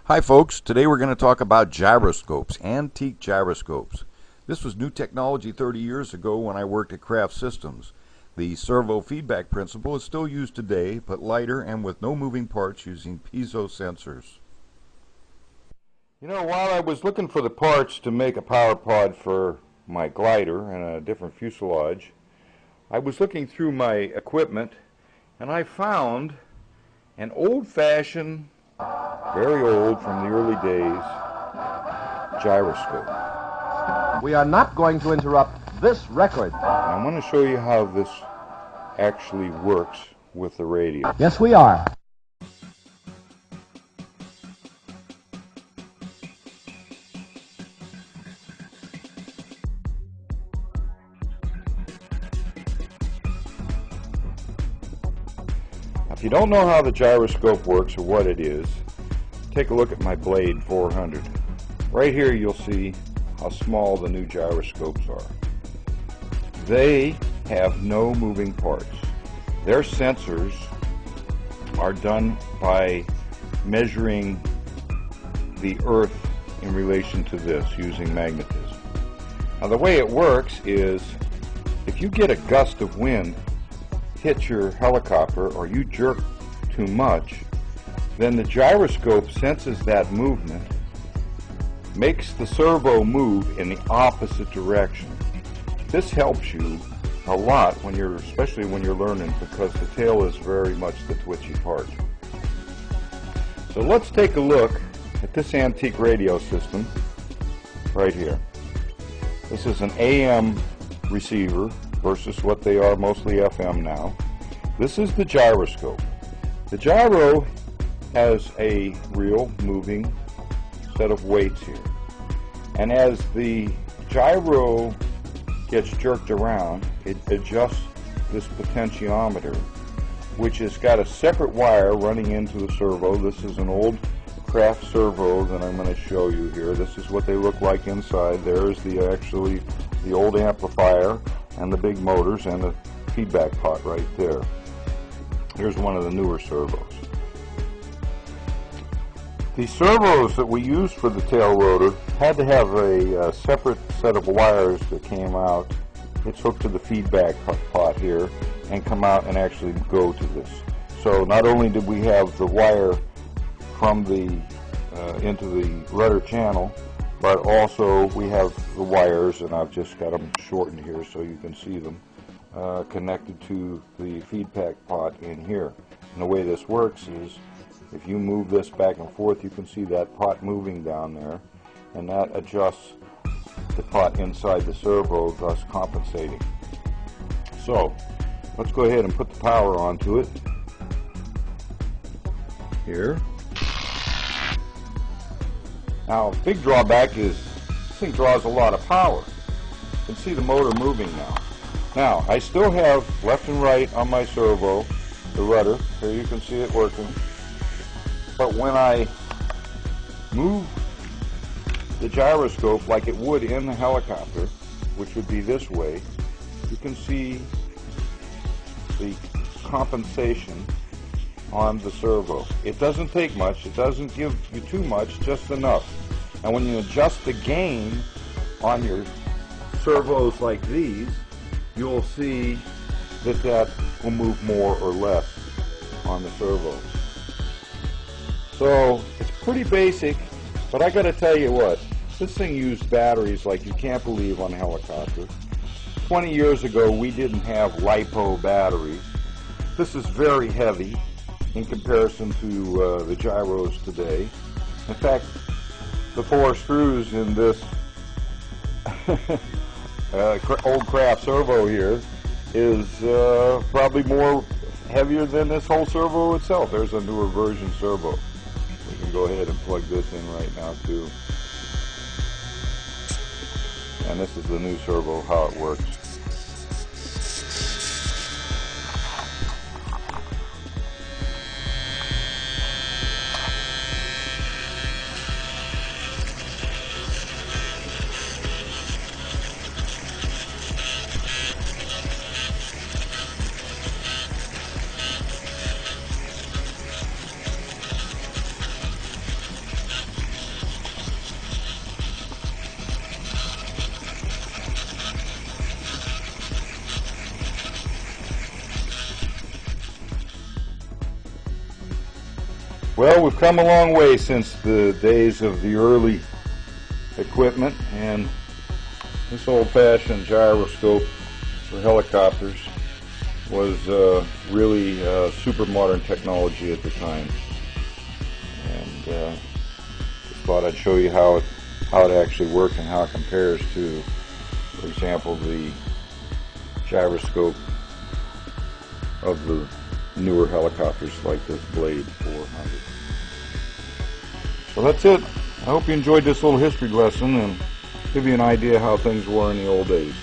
Hi folks, today we're going to talk about gyroscopes, antique gyroscopes. This was new technology 30 years ago when I worked at Craft Systems. The servo feedback principle is still used today, but lighter and with no moving parts using piezo sensors. You know, while I was looking for the parts to make a power pod for my glider and a different fuselage, I was looking through my equipment and I found an old-fashioned, very old, from the early days, gyroscope. We are not going to interrupt this record. I want to show you how this actually works with the radio. Yes, we are. If you don't know how the gyroscope works or what it is, take a look at my Blade 400. Right here you'll see how small the new gyroscopes are. They have no moving parts. Their sensors are done by measuring the Earth in relation to this using magnetism. Now the way it works is if you get a gust of wind hit your helicopter or you jerk too much, then the gyroscope senses that movement, makes the servo move in the opposite direction. This helps you a lot when especially when you're learning, because the tail is very much the twitchy part. So let's take a look at this antique radio system right here. This is an AM receiver versus what they are mostly FM now. This is the gyroscope. The gyro has a real moving set of weights here. And as the gyro gets jerked around, it adjusts this potentiometer, which has got a separate wire running into the servo. This is an old Craft servo that I'm going to show you here. This is what they look like inside. There's actually the old amplifier and the big motors and the feedback pot right there. Here's one of the newer servos. The servos that we used for the tail rotor had to have a separate set of wires that came out. It's hooked to the feedback pot here and come out and actually go to this. So not only did we have the wire from the into the rudder channel, but also we have the wires, and I've just got them shortened here so you can see them, connected to the feedback pot in here. And the way this works is if you move this back and forth, you can see that pot moving down there, and that adjusts the pot inside the servo, thus compensating. So let's go ahead and put the power onto it here. Now, big drawback is this thing draws a lot of power. You can see the motor moving now. Now, I still have left and right on my servo, the rudder. Here you can see it working. But when I move the gyroscope like it would in the helicopter, which would be this way, you can see the compensation on the servo. It doesn't take much, it doesn't give you too much, just enough. And when you adjust the gain on your servos like these, you'll see that that will move more or less on the servos. So it's pretty basic, but I gotta tell you what, this thing used batteries like you can't believe on a helicopter. 20 years ago we didn't have LiPo batteries. This is very heavy in comparison to the gyros today. In fact, the 4 screws in this old Craft servo here is probably more heavier than this whole servo itself. There's a newer version servo. We can go ahead and plug this in right now too. And this is the new servo, how it works. Well, we've come a long way since the days of the early equipment, and this old-fashioned gyroscope for helicopters was really super modern technology at the time. And just thought I'd show you how it actually worked and how it compares to, for example, the gyroscope of the newer helicopters like this Blade 400. So that's it. I hope you enjoyed this little history lesson and give you an idea how things were in the old days.